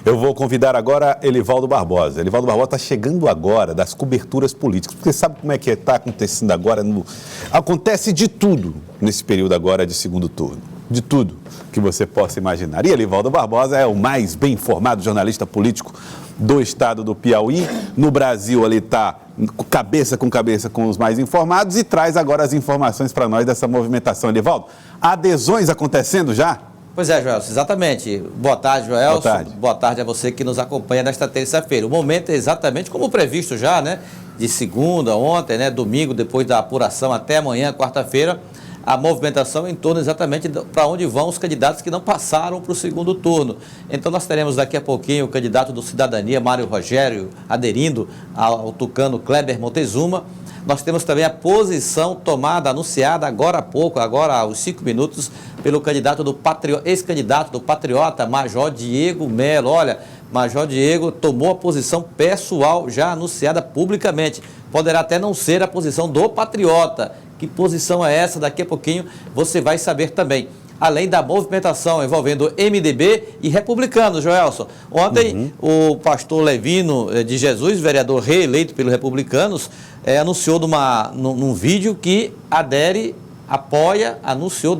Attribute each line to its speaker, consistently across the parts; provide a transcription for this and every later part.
Speaker 1: Eu vou convidar agora Elivaldo Barbosa. Elivaldo Barbosa está chegando agora das coberturas políticas, porque sabe como é que está acontecendo agora? Acontece de tudo nesse período agora de segundo turno, de tudo que você possa imaginar. E Elivaldo Barbosa é o mais bem informado jornalista político do estado do Piauí. No Brasil, ele está cabeça com os mais informados e traz agora as informações para nós dessa movimentação. Elivaldo, adesões acontecendo já?
Speaker 2: Pois é, Joelson, exatamente. Boa tarde, Joelson.
Speaker 1: Boa tarde.
Speaker 2: Boa tarde a você que nos acompanha nesta terça-feira. O momento é exatamente como previsto já, né? De segunda, ontem, né? Domingo, depois da apuração até amanhã, quarta-feira, a movimentação em torno exatamente para onde vão os candidatos que não passaram para o segundo turno. Então nós teremos daqui a pouquinho o candidato do Cidadania, Mário Rogério, aderindo ao tucano Kleber Montezuma. Nós temos também a posição tomada, anunciada agora há pouco, agora aos 5 minutos, pelo candidato do ex-candidato do Patriota, Major Diego Melo. Olha, Major Diego tomou a posição pessoal já anunciada publicamente. Poderá até não ser a posição do Patriota. Que posição é essa? Daqui a pouquinho você vai saber também. Além da movimentação envolvendo MDB e republicanos, Joelson. Ontem, o pastor Levino de Jesus, vereador reeleito pelos republicanos, anunciou num vídeo que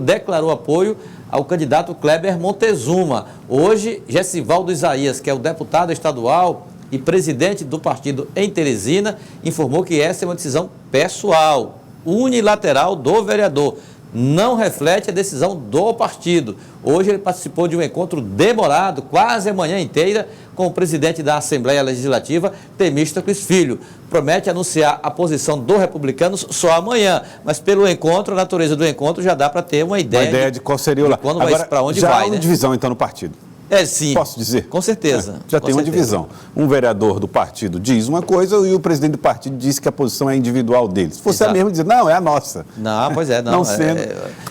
Speaker 2: declarou apoio ao candidato Kleber Montezuma. Hoje, Gessivaldo Isaías, que é o deputado estadual e presidente do partido em Teresina, informou que essa é uma decisão pessoal, unilateral do vereador. Não reflete a decisão do partido. Hoje ele participou de um encontro demorado, quase a manhã inteira, com o presidente da Assembleia Legislativa, Temístocles Filho. Promete anunciar a posição dos republicanos só amanhã, mas pelo encontro, a natureza do encontro já dá para ter uma ideia
Speaker 1: de qual seria o lado.
Speaker 2: Para onde vai,
Speaker 1: já há uma
Speaker 2: né?
Speaker 1: divisão então no partido.
Speaker 2: Sim.
Speaker 1: Posso dizer?
Speaker 2: Com certeza.
Speaker 1: Já tem uma divisão. Um vereador do partido diz uma coisa e o presidente do partido diz que a posição é individual dele. Se fosse a mesma, dizer, não, é a nossa.
Speaker 2: Não, pois é.
Speaker 1: Não sendo.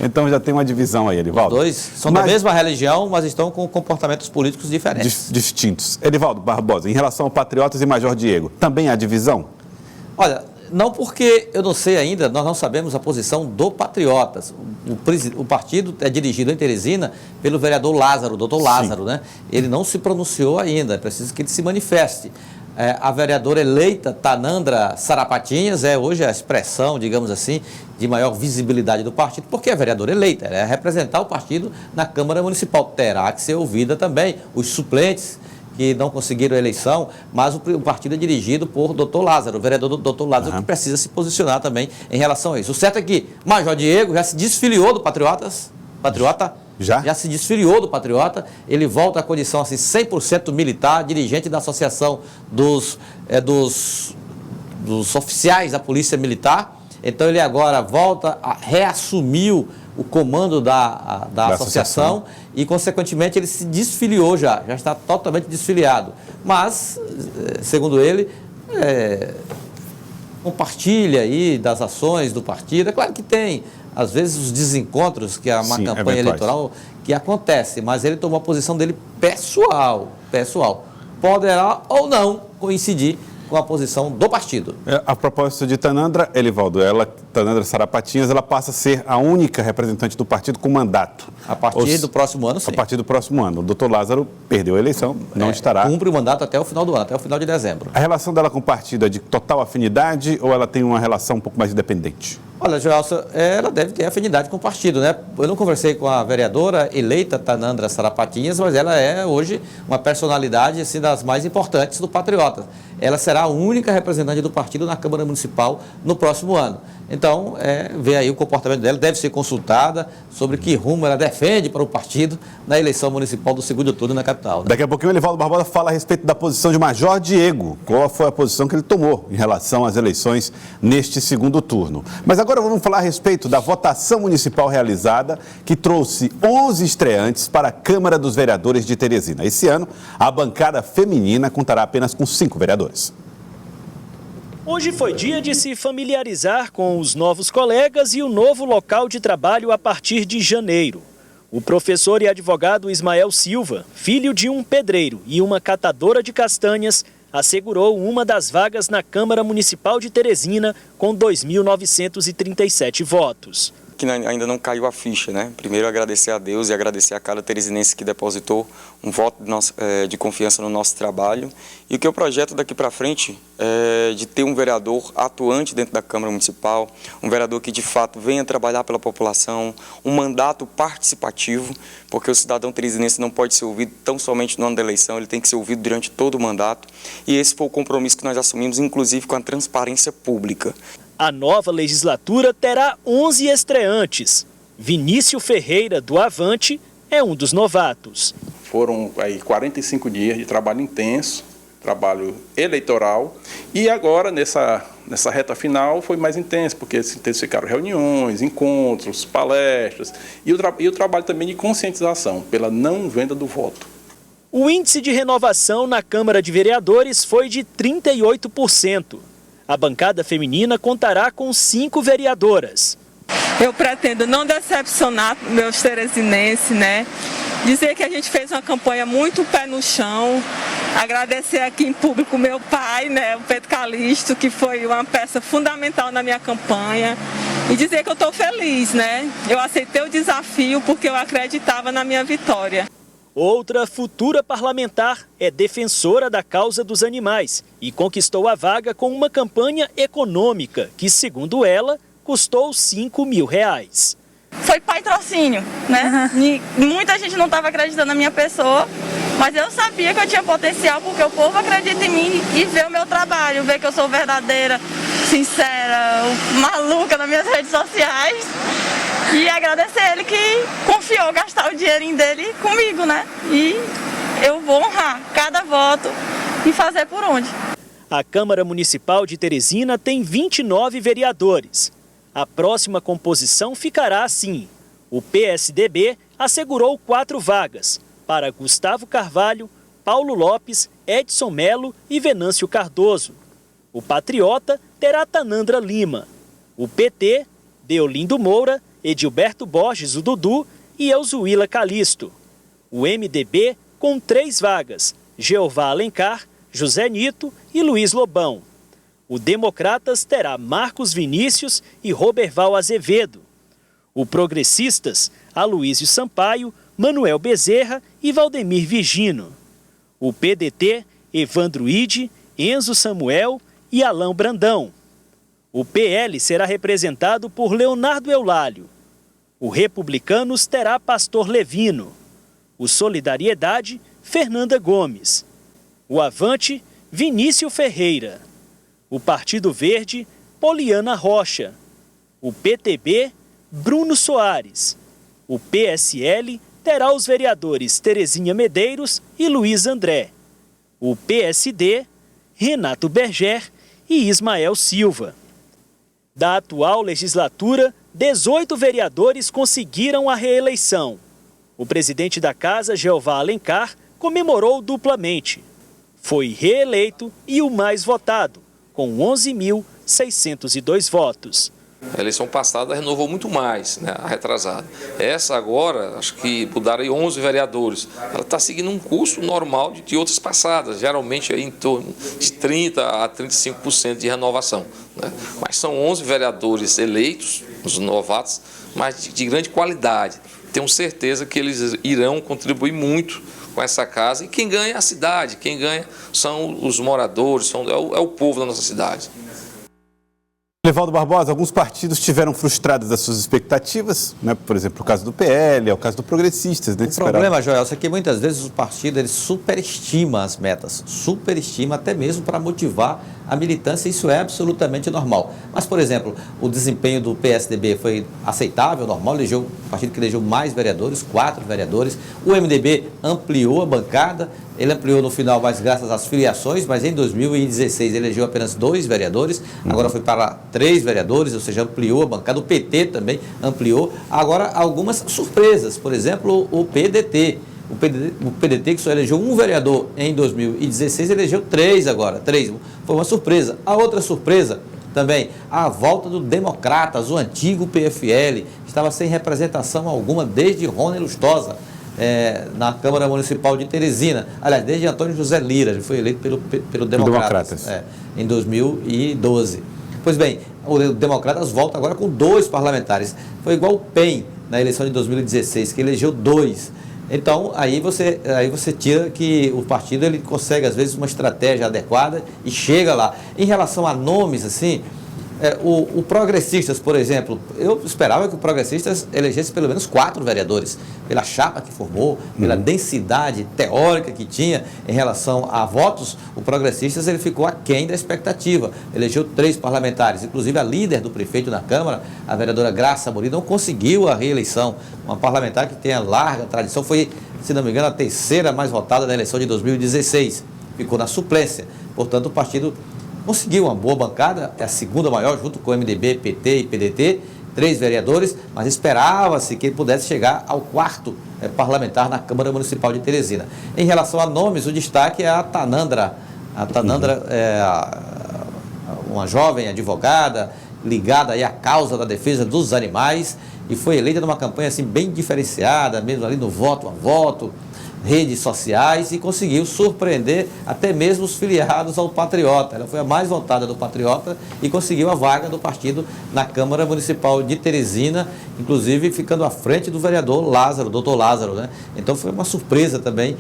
Speaker 1: Então já tem uma divisão aí, Elivaldo.
Speaker 2: Os dois são da mesma religião, mas estão com comportamentos políticos diferentes.
Speaker 1: Distintos. Elivaldo Barbosa, em relação ao Patriotas e Major Diego, também há divisão?
Speaker 2: Olha, não, porque eu não sei ainda, nós não sabemos a posição do Patriotas. O partido é dirigido em Teresina pelo vereador Lázaro, doutor Lázaro, né? Ele não se pronunciou ainda, é preciso que ele se manifeste. A vereadora eleita, Tanandra Sarapatinhas, é hoje a expressão, digamos assim, de maior visibilidade do partido, porque é vereadora eleita, ela é representar o partido na Câmara Municipal. Terá que ser ouvida também os suplentes que não conseguiram a eleição, mas o partido é dirigido por doutor Lázaro, o vereador doutor Lázaro, que precisa se posicionar também em relação a isso. O certo é que Major Diego já se desfiliou do Patriota, já se desfiliou do Patriota, ele volta à condição assim, 100% militar, dirigente da Associação dos Oficiais da Polícia Militar. Então ele agora reassumiu o comando da associação e, consequentemente, ele se desfiliou já está totalmente desfiliado. Mas, segundo ele, compartilha aí das ações do partido. É claro que tem, às vezes, os desencontros que é uma campanha eleitoral que acontece, mas ele tomou a posição dele pessoal. Poderá ou não coincidir com a posição do partido.
Speaker 1: A propósito de Tanandra, Elivaldo, Tanandra Sarapatinhas, ela passa a ser a única representante do partido com mandato.
Speaker 2: A partir do próximo ano, sim.
Speaker 1: A partir do próximo ano. O doutor Lázaro perdeu a eleição, não estará.
Speaker 2: Cumpre o mandato até o final do ano, até o final de dezembro.
Speaker 1: A relação dela com o partido é de total afinidade ou ela tem uma relação um pouco mais independente?
Speaker 2: Olha, Joelson, ela deve ter afinidade com o partido, né? Eu não conversei com a vereadora eleita Tanandra Sarapatinhas, mas ela é hoje uma personalidade assim, das mais importantes do Patriota. Ela será a única representante do partido na Câmara Municipal no próximo ano. Então, vê aí o comportamento dela, deve ser consultada sobre que rumo ela defende para o partido na eleição municipal do segundo turno na capital. Né?
Speaker 1: Daqui a pouquinho o Elivaldo Barbosa fala a respeito da posição de Major Diego. Qual foi a posição que ele tomou em relação às eleições neste segundo turno. Mas agora vamos falar a respeito da votação municipal realizada, que trouxe 11 estreantes para a Câmara dos Vereadores de Teresina. Esse ano, a bancada feminina contará apenas com 5 vereadores.
Speaker 3: Hoje foi dia de se familiarizar com os novos colegas e o novo local de trabalho a partir de janeiro. O professor e advogado Ismael Silva, filho de um pedreiro e uma catadora de castanhas, assegurou uma das vagas na Câmara Municipal de Teresina com 2.937 votos.
Speaker 4: que ainda não caiu a ficha, né? Primeiro, agradecer a Deus e agradecer a cada teresinense que depositou um voto de confiança no nosso trabalho. E o que eu projeto daqui para frente é de ter um vereador atuante dentro da Câmara Municipal, um vereador que de fato venha trabalhar pela população, um mandato participativo, porque o cidadão teresinense não pode ser ouvido tão somente no ano da eleição, ele tem que ser ouvido durante todo o mandato. E esse foi o compromisso que nós assumimos, inclusive com a transparência pública.
Speaker 3: A nova legislatura terá 11 estreantes. Vinícius Ferreira, do Avante, é um dos novatos.
Speaker 5: Foram aí 45 dias de trabalho intenso, trabalho eleitoral, e agora nessa reta final foi mais intenso, porque se intensificaram reuniões, encontros, palestras e o trabalho também de conscientização pela não venda do voto.
Speaker 3: O índice de renovação na Câmara de Vereadores foi de 38%. A bancada feminina contará com 5 vereadoras.
Speaker 6: Eu pretendo não decepcionar meus teresinenses, né? Dizer que a gente fez uma campanha muito pé no chão. Agradecer aqui em público meu pai, né, o Pedro Calixto, que foi uma peça fundamental na minha campanha. E dizer que eu estou feliz, né? Eu aceitei o desafio porque eu acreditava na minha vitória.
Speaker 3: Outra futura parlamentar é defensora da causa dos animais e conquistou a vaga com uma campanha econômica que, segundo ela, custou R$5 mil.
Speaker 7: Foi patrocínio, né? Muita gente não estava acreditando na minha pessoa, mas eu sabia que eu tinha potencial porque o povo acredita em mim e vê o meu trabalho, vê que eu sou verdadeira, sincera, maluca nas minhas redes sociais. E agradecer ele que confiou gastar o dinheirinho dele comigo, né? E eu vou honrar cada voto e fazer por onde.
Speaker 3: A Câmara Municipal de Teresina tem 29 vereadores. A próxima composição ficará assim. O PSDB assegurou 4 vagas para Gustavo Carvalho, Paulo Lopes, Edson Melo e Venâncio Cardoso. O Patriota terá Tanandra Lima. O PT, Deolindo Moura, Edilberto Borges, o Dudu, e Elzuíla Calisto. O MDB com 3 vagas, Jeová Alencar, José Nito e Luiz Lobão. O Democratas terá Marcos Vinícius e Roberval Azevedo. O Progressistas, Aloísio Sampaio, Manuel Bezerra e Valdemir Vigino. O PDT, Evandro Ide, Enzo Samuel e Alain Brandão. O PL será representado por Leonardo Eulálio. O Republicanos terá Pastor Levino. O Solidariedade, Fernanda Gomes. O Avante, Vinícius Ferreira. O Partido Verde, Poliana Rocha. O PTB, Bruno Soares. O PSL terá os vereadores Terezinha Medeiros e Luiz André. O PSD, Renato Berger e Ismael Silva. Da atual legislatura, 18 vereadores conseguiram a reeleição. O presidente da Casa, Jeová Alencar, comemorou duplamente. Foi reeleito e o mais votado, com 11.602 votos.
Speaker 8: A eleição passada renovou muito mais, né, a retrasada. Essa agora, acho que mudaram aí 11 vereadores. Ela está seguindo um curso normal de outras passadas, geralmente aí em torno de 30% a 35% de renovação, né? Mas são 11 vereadores eleitos, os novatos, mas de grande qualidade. Tenho certeza que eles irão contribuir muito com essa casa. E quem ganha é a cidade, quem ganha são os moradores, é o povo da nossa cidade.
Speaker 1: Evaldo Barbosa, alguns partidos tiveram frustradas as suas expectativas, né? Por exemplo, o caso do PL, é o caso do Progressistas. Né?
Speaker 2: O problema, Joel, é que muitas vezes o partido ele superestima as metas, superestima até mesmo para motivar a militância, isso é absolutamente normal. Mas, por exemplo, o desempenho do PSDB foi aceitável, normal, elegeu o partido que elegeu mais vereadores, 4 vereadores. O MDB ampliou a bancada, ele ampliou no final, mas graças às filiações, mas em 2016 elegeu apenas 2 vereadores, agora foi para 3 vereadores, ou seja, ampliou a bancada. O PT também ampliou. Agora, algumas surpresas, por exemplo, o PDT. O PDT, que só elegeu 1 vereador em 2016, elegeu 3 agora. 3. Foi uma surpresa. A outra surpresa também, a volta do Democratas, o antigo PFL, estava sem representação alguma desde Rony Lustosa, na Câmara Municipal de Teresina. Aliás, desde Antônio José Lira, ele foi eleito pelo Democratas. Em 2012. Pois bem, o Democratas volta agora com 2 parlamentares. Foi igual o PEN na eleição de 2016, que elegeu 2. Então, aí você tira que o partido ele consegue, às vezes, uma estratégia adequada e chega lá. Em relação a nomes, assim, o Progressistas, por exemplo, eu esperava que o Progressistas elegesse pelo menos 4 vereadores, pela chapa que formou, pela densidade teórica que tinha em relação a votos. O Progressistas ele ficou aquém da expectativa, elegeu 3 parlamentares, inclusive a líder do prefeito na Câmara, a vereadora Graça Amorim, não conseguiu a reeleição, uma parlamentar que tem a larga tradição, foi, se não me engano, a 3ª mais votada na eleição de 2016, ficou na suplência, portanto o partido conseguiu uma boa bancada, é a 2ª maior, junto com o MDB, PT e PDT, 3 vereadores, mas esperava-se que ele pudesse chegar ao 4º parlamentar na Câmara Municipal de Teresina. Em relação a nomes, o destaque é a Tanandra. A Tanandra é uma jovem advogada ligada aí à causa da defesa dos animais e foi eleita numa campanha assim, bem diferenciada, mesmo ali no voto a voto, redes sociais, e conseguiu surpreender até mesmo os filiados ao Patriota. Ela foi a mais votada do Patriota e conseguiu a vaga do partido na Câmara Municipal de Teresina, inclusive ficando à frente do vereador Lázaro, doutor Lázaro, né? Então foi uma surpresa também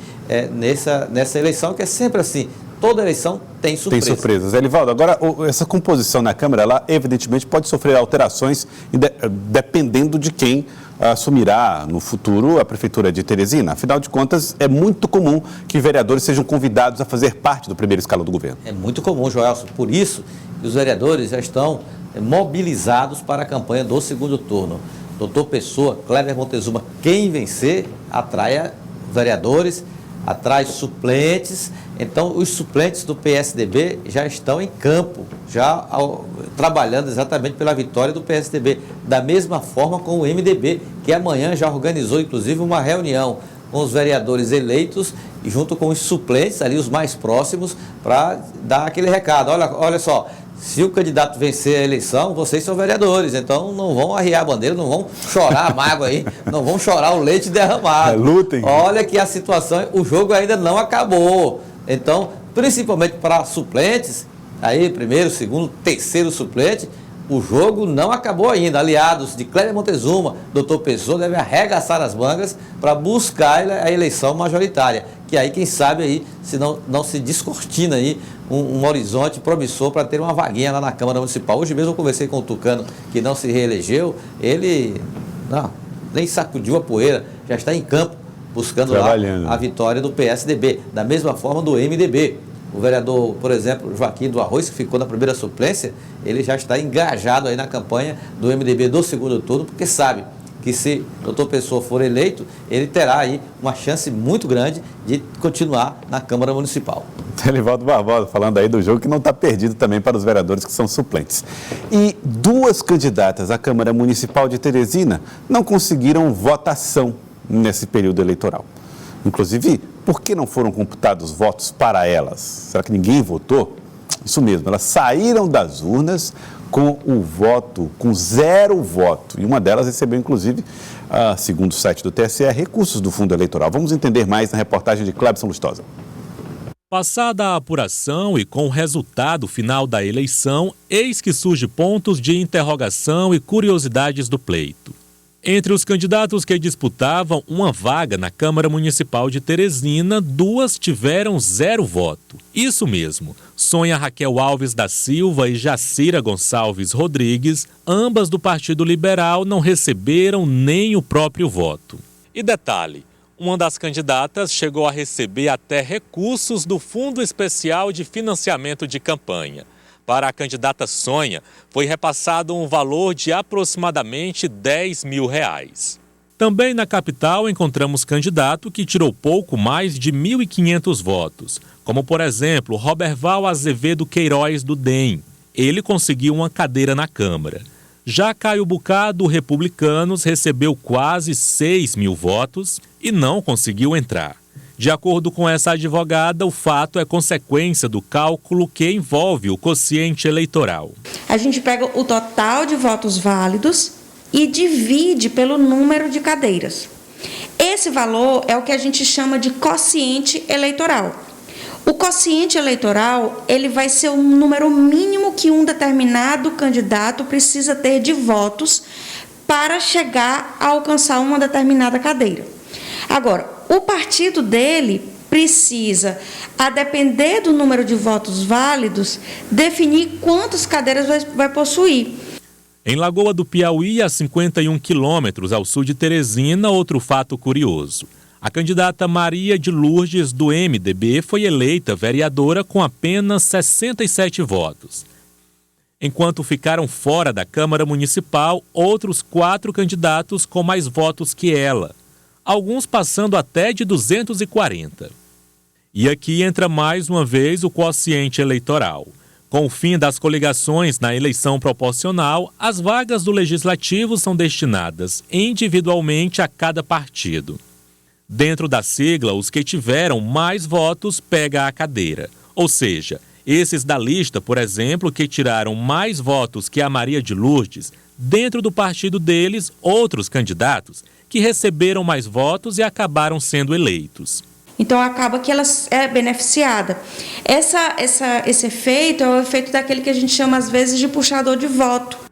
Speaker 2: nessa eleição, que é sempre assim, toda eleição tem surpresas.
Speaker 1: Tem surpresas. Elivaldo, agora essa composição na Câmara, ela evidentemente pode sofrer alterações dependendo de quem assumirá no futuro a Prefeitura de Teresina. Afinal de contas, é muito comum que vereadores sejam convidados a fazer parte do primeiro escalão do governo.
Speaker 2: É muito comum, Joelson. Por isso, os vereadores já estão mobilizados para a campanha do segundo turno. Doutor Pessoa, Kleber Montezuma, quem vencer, atrai vereadores, atrai suplentes. Então, os suplentes do PSDB já estão em campo, já trabalhando exatamente pela vitória do PSDB. Da mesma forma com o MDB, que amanhã já organizou, inclusive, uma reunião com os vereadores eleitos e junto com os suplentes, ali os mais próximos, para dar aquele recado. Olha só, se o candidato vencer a eleição, vocês são vereadores, então não vão arriar a bandeira, não vão chorar a mágoa aí, não vão chorar o leite derramado.
Speaker 1: Lutem.
Speaker 2: Olha que a situação, o jogo ainda não acabou. Então, principalmente para suplentes, aí primeiro, segundo, terceiro suplente, o jogo não acabou ainda. Aliados de Kleber Montezuma, doutor Pessoa, devem arregaçar as mangas para buscar a eleição majoritária. Que aí, quem sabe, aí, se não se descortina aí um horizonte promissor para ter uma vaguinha lá na Câmara Municipal. Hoje mesmo eu conversei com o Tucano, que não se reelegeu, ele nem sacudiu a poeira, já está em campo, buscando lá a vitória do PSDB, da mesma forma do MDB. O vereador, por exemplo, Joaquim do Arroz, que ficou na primeira suplência, ele já está engajado aí na campanha do MDB do segundo turno, porque sabe que se o doutor Pessoa for eleito, ele terá aí uma chance muito grande de continuar na Câmara Municipal.
Speaker 1: Elivaldo Barbosa falando aí do jogo que não está perdido também para os vereadores que são suplentes. E 2 candidatas à Câmara Municipal de Teresina não conseguiram votação nesse período eleitoral. Inclusive, por que não foram computados votos para elas? Será que ninguém votou? Isso mesmo, elas saíram das urnas com o voto, com 0 voto. E uma delas recebeu, inclusive, segundo o site do TSE, recursos do fundo eleitoral. Vamos entender mais na reportagem de Clebson Lustosa.
Speaker 9: Passada a apuração e com o resultado final da eleição, eis que surge pontos de interrogação e curiosidades do pleito. Entre os candidatos que disputavam uma vaga na Câmara Municipal de Teresina, 2 tiveram 0 voto. Isso mesmo, Sônia Raquel Alves da Silva e Jacira Gonçalves Rodrigues, ambas do Partido Liberal, não receberam nem o próprio voto. E detalhe, uma das candidatas chegou a receber até recursos do Fundo Especial de Financiamento de Campanha. Para a candidata Sônia, foi repassado um valor de aproximadamente R$10 mil. Também na capital encontramos candidato que tirou pouco mais de 1.500 votos, como por exemplo Roberval Azevedo Queiroz do DEM. Ele conseguiu uma cadeira na Câmara. Já Caio Bucá, do Republicanos, recebeu quase 6 mil votos e não conseguiu entrar. De acordo com essa advogada, o fato é consequência do cálculo que envolve o quociente eleitoral.
Speaker 10: A gente pega o total de votos válidos e divide pelo número de cadeiras. Esse valor é o que a gente chama de quociente eleitoral. O quociente eleitoral, ele vai ser o número mínimo que um determinado candidato precisa ter de votos para chegar a alcançar uma determinada cadeira. Agora, o partido dele precisa, a depender do número de votos válidos, definir quantas cadeiras vai possuir.
Speaker 9: Em Lagoa do Piauí, a 51 quilômetros ao sul de Teresina, outro fato curioso. A candidata Maria de Lourdes, do MDB, foi eleita vereadora com apenas 67 votos. Enquanto ficaram fora da Câmara Municipal, outros 4 candidatos com mais votos que ela, alguns passando até de 240. E aqui entra mais uma vez o quociente eleitoral. Com o fim das coligações na eleição proporcional, as vagas do Legislativo são destinadas individualmente a cada partido. Dentro da sigla, os que tiveram mais votos pegam a cadeira. Ou seja, esses da lista, por exemplo, que tiraram mais votos que a Maria de Lourdes, dentro do partido deles, outros candidatos que receberam mais votos e acabaram sendo eleitos.
Speaker 10: Então, acaba que ela é beneficiada. Esse efeito é o efeito daquele que a gente chama, às vezes, de puxador de voto.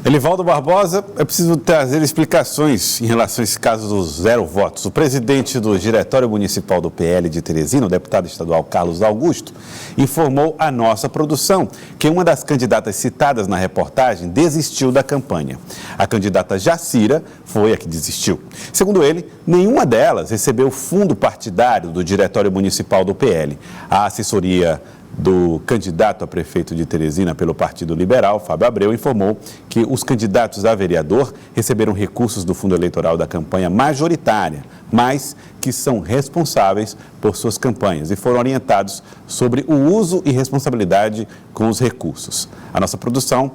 Speaker 1: Elivaldo Barbosa, é preciso trazer explicações em relação a esse caso dos 0 votos. O presidente do Diretório Municipal do PL de Teresina, o deputado estadual Carlos Augusto, informou à nossa produção que uma das candidatas citadas na reportagem desistiu da campanha. A candidata Jacira foi a que desistiu. Segundo ele, nenhuma delas recebeu fundo partidário do Diretório Municipal do PL. A assessoria do candidato a prefeito de Teresina pelo Partido Liberal, Fábio Abreu, informou que os candidatos a vereador receberam recursos do fundo eleitoral da campanha majoritária, mas que são responsáveis por suas campanhas e foram orientados sobre o uso e responsabilidade com os recursos. A nossa produção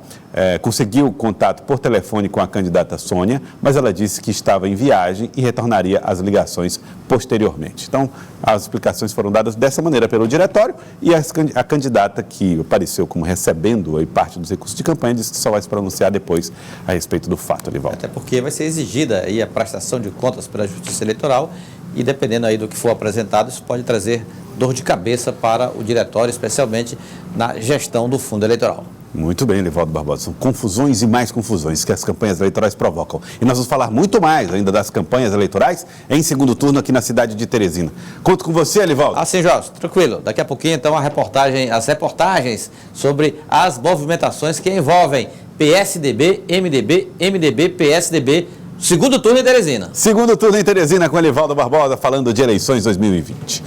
Speaker 1: conseguiu contato por telefone com a candidata Sônia, mas ela disse que estava em viagem e retornaria às ligações posteriormente. Então, as explicações foram dadas dessa maneira pelo diretório e a candidata que apareceu como recebendo aí parte dos recursos de campanha disse que só vai se pronunciar depois a respeito do fato, Elivaldo.
Speaker 2: Até porque vai ser exigida aí a prestação de contas pela Justiça Eleitoral e dependendo aí do que for apresentado, isso pode trazer dor de cabeça para o diretório, especialmente na gestão do fundo eleitoral.
Speaker 1: Muito bem, Elivaldo Barbosa. São confusões e mais confusões que as campanhas eleitorais provocam. E nós vamos falar muito mais ainda das campanhas eleitorais em segundo turno aqui na cidade de Teresina. Conto com você, Elivaldo.
Speaker 2: Assim, Jorge, tranquilo. Daqui a pouquinho, então, as reportagens sobre as movimentações que envolvem PSDB, MDB, PSDB, segundo turno em Teresina.
Speaker 1: Segundo turno em Teresina com Elivaldo Barbosa falando de eleições 2020.